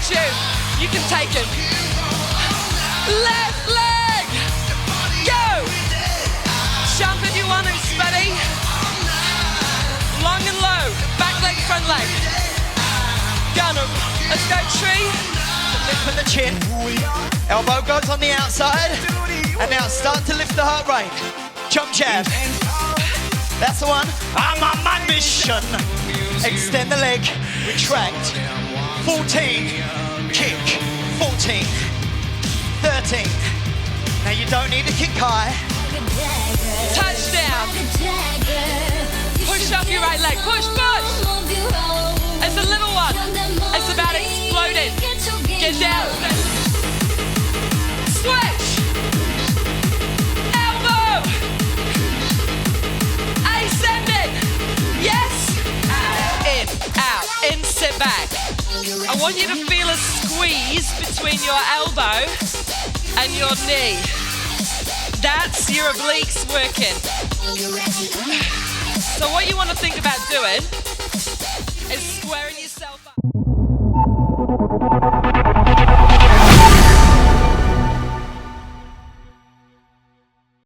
you. You can take him. Left leg. Go. Jump if you want to, Spuddy. Long and low. Back leg, front leg. Gun him. Let's go, tree. Lift from the chin. Elbow goes on the outside. And now start to lift the heart rate. Jump jab. That's the one. I'm on my mission. Extend the leg. Retract. 14. Kick. 14. 13. Now you don't need to kick high. Touchdown. Push up your right leg. Push, push. It's a little one. It's about exploding. Get down. Switch. Elbow. Ascending. Yes. In, out, in, sit back. I want you to feel a squeeze between your elbow and your knee. That's your obliques working. So what you want to think about doing is squaring yourself up.